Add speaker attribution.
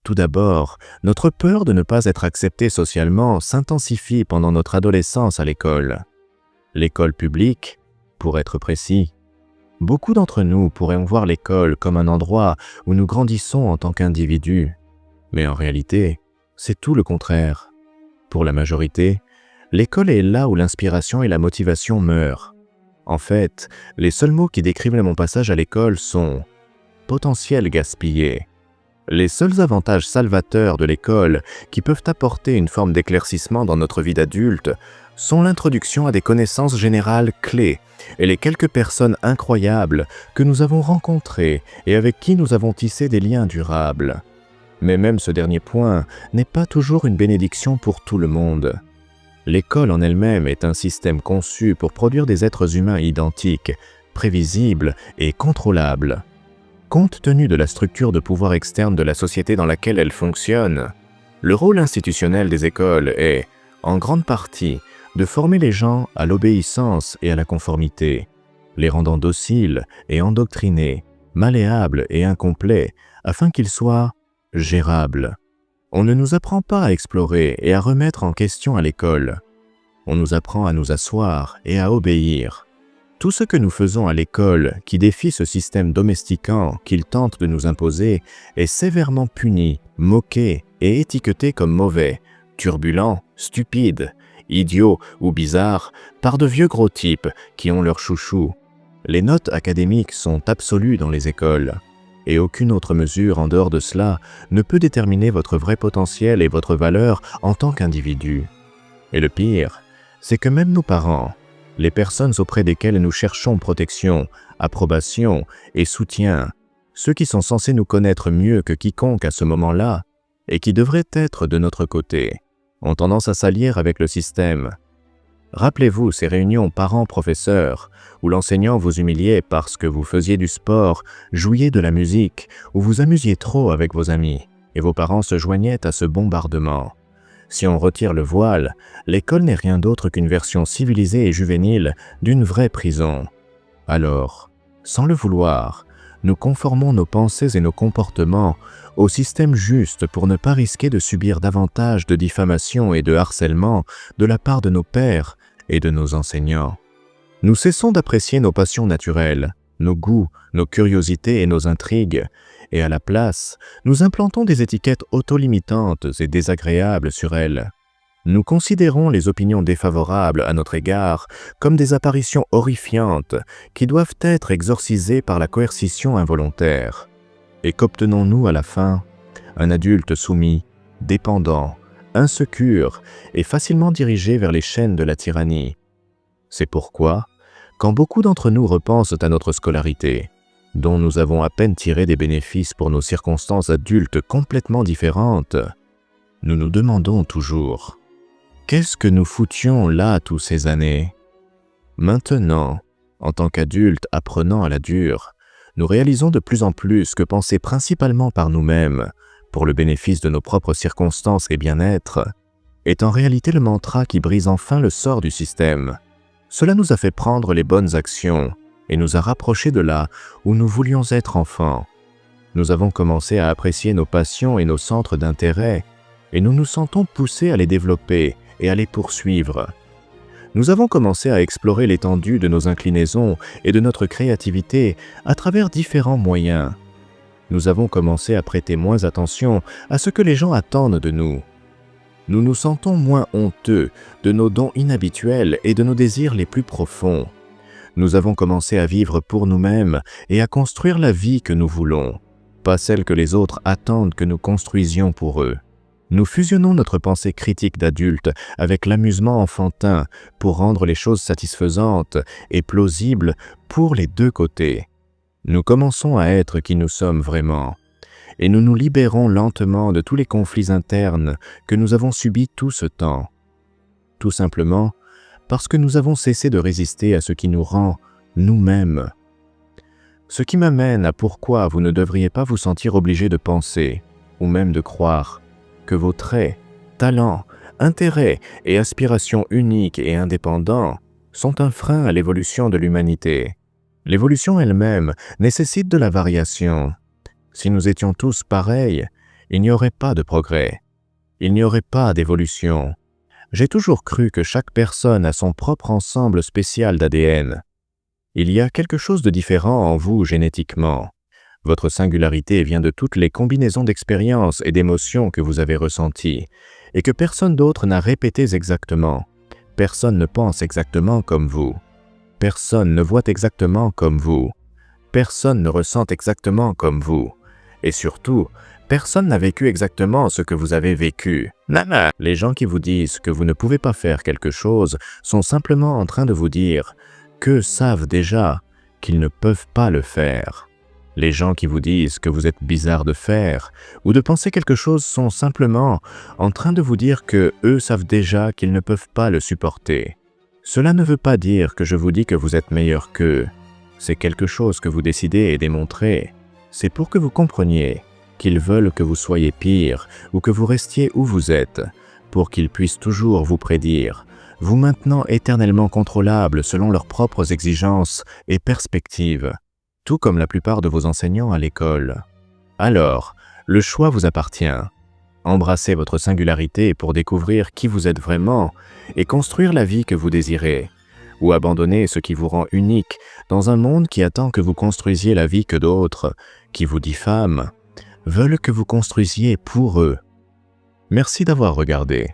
Speaker 1: Tout d'abord, notre peur de ne pas être accepté socialement s'intensifie pendant notre adolescence à l'école. L'école publique, pour être précis. Beaucoup d'entre nous pourraient voir l'école comme un endroit où nous grandissons en tant qu'individus. Mais en réalité, c'est tout le contraire. Pour la majorité, l'école est là où l'inspiration et la motivation meurent. En fait, les seuls mots qui décrivent mon passage à l'école sont « potentiel gaspillé ». Les seuls avantages salvateurs de l'école qui peuvent apporter une forme d'éclaircissement dans notre vie d'adulte sont l'introduction à des connaissances générales clés et les quelques personnes incroyables que nous avons rencontrées et avec qui nous avons tissé des liens durables. Mais même ce dernier point n'est pas toujours une bénédiction pour tout le monde. L'école en elle-même est un système conçu pour produire des êtres humains identiques, prévisibles et contrôlables. Compte tenu de la structure de pouvoir externe de la société dans laquelle elle fonctionne, le rôle institutionnel des écoles est, en grande partie, de former les gens à l'obéissance et à la conformité, les rendant dociles et endoctrinés, malléables et incomplets, afin qu'ils soient gérables. On ne nous apprend pas à explorer et à remettre en question à l'école. On nous apprend à nous asseoir et à obéir. Tout ce que nous faisons à l'école qui défie ce système domesticant qu'il tente de nous imposer est sévèrement puni, moqué et étiqueté comme mauvais, turbulent, stupide, idiot ou bizarre par de vieux gros types qui ont leur chouchou. Les notes académiques sont absolues dans les écoles. Et aucune autre mesure en dehors de cela ne peut déterminer votre vrai potentiel et votre valeur en tant qu'individu. Et le pire, c'est que même nos parents, les personnes auprès desquelles nous cherchons protection, approbation et soutien, ceux qui sont censés nous connaître mieux que quiconque à ce moment-là et qui devraient être de notre côté, ont tendance à s'allier avec le système. Rappelez-vous ces réunions parents-professeurs où l'enseignant vous humiliait parce que vous faisiez du sport, jouiez de la musique ou vous amusiez trop avec vos amis et vos parents se joignaient à ce bombardement. Si on retire le voile, l'école n'est rien d'autre qu'une version civilisée et juvénile d'une vraie prison. Alors, sans le vouloir, nous conformons nos pensées et nos comportements au système juste pour ne pas risquer de subir davantage de diffamation et de harcèlement de la part de nos pairs et de nos enseignants. Nous cessons d'apprécier nos passions naturelles, nos goûts, nos curiosités et nos intrigues, et à la place, nous implantons des étiquettes auto-limitantes et désagréables sur elles. Nous considérons les opinions défavorables à notre égard comme des apparitions horrifiantes qui doivent être exorcisées par la coercition involontaire. Et qu'obtenons-nous à la fin? Un adulte soumis, dépendant, insécure et facilement dirigé vers les chaînes de la tyrannie. C'est pourquoi, quand beaucoup d'entre nous repensent à notre scolarité, dont nous avons à peine tiré des bénéfices pour nos circonstances adultes complètement différentes, nous nous demandons toujours « Qu'est-ce que nous foutions là tous ces années ?» Maintenant, en tant qu'adultes apprenant à la dure, nous réalisons de plus en plus que penser principalement par nous-mêmes, pour le bénéfice de nos propres circonstances et bien-être, est en réalité le mantra qui brise enfin le sort du système. Cela nous a fait prendre les bonnes actions et nous a rapprochés de là où nous voulions être enfants. Nous avons commencé à apprécier nos passions et nos centres d'intérêt, et nous nous sentons poussés à les développer et à les poursuivre. Nous avons commencé à explorer l'étendue de nos inclinaisons et de notre créativité à travers différents moyens. Nous avons commencé à prêter moins attention à ce que les gens attendent de nous. Nous nous sentons moins honteux de nos dons inhabituels et de nos désirs les plus profonds. Nous avons commencé à vivre pour nous-mêmes et à construire la vie que nous voulons, pas celle que les autres attendent que nous construisions pour eux. Nous fusionnons notre pensée critique d'adulte avec l'amusement enfantin pour rendre les choses satisfaisantes et plausibles pour les deux côtés. Nous commençons à être qui nous sommes vraiment, et nous nous libérons lentement de tous les conflits internes que nous avons subis tout ce temps. Tout simplement parce que nous avons cessé de résister à ce qui nous rend nous-mêmes. Ce qui m'amène à pourquoi vous ne devriez pas vous sentir obligé de penser, ou même de croire, que vos traits, talents, intérêts et aspirations uniques et indépendants sont un frein à l'évolution de l'humanité. L'évolution elle-même nécessite de la variation. Si nous étions tous pareils, il n'y aurait pas de progrès. Il n'y aurait pas d'évolution. J'ai toujours cru que chaque personne a son propre ensemble spécial d'ADN. Il y a quelque chose de différent en vous génétiquement. Votre singularité vient de toutes les combinaisons d'expériences et d'émotions que vous avez ressenties et que personne d'autre n'a répétées exactement. Personne ne pense exactement comme vous. Personne ne voit exactement comme vous. Personne ne ressent exactement comme vous. Et surtout, personne n'a vécu exactement ce que vous avez vécu. Nana! Les gens qui vous disent que vous ne pouvez pas faire quelque chose sont simplement en train de vous dire qu'eux savent déjà qu'ils ne peuvent pas le faire. Les gens qui vous disent que vous êtes bizarre de faire ou de penser quelque chose sont simplement en train de vous dire que eux savent déjà qu'ils ne peuvent pas le supporter. Cela ne veut pas dire que je vous dis que vous êtes meilleur qu'eux. C'est quelque chose que vous décidez et démontrez. C'est pour que vous compreniez qu'ils veulent que vous soyez pire ou que vous restiez où vous êtes, pour qu'ils puissent toujours vous prédire, vous maintenant éternellement contrôlable selon leurs propres exigences et perspectives, tout comme la plupart de vos enseignants à l'école. Alors, le choix vous appartient. Embrassez votre singularité pour découvrir qui vous êtes vraiment et construire la vie que vous désirez, ou abandonner ce qui vous rend unique dans un monde qui attend que vous construisiez la vie que d'autres, qui vous diffament, veulent que vous construisiez pour eux. Merci d'avoir regardé.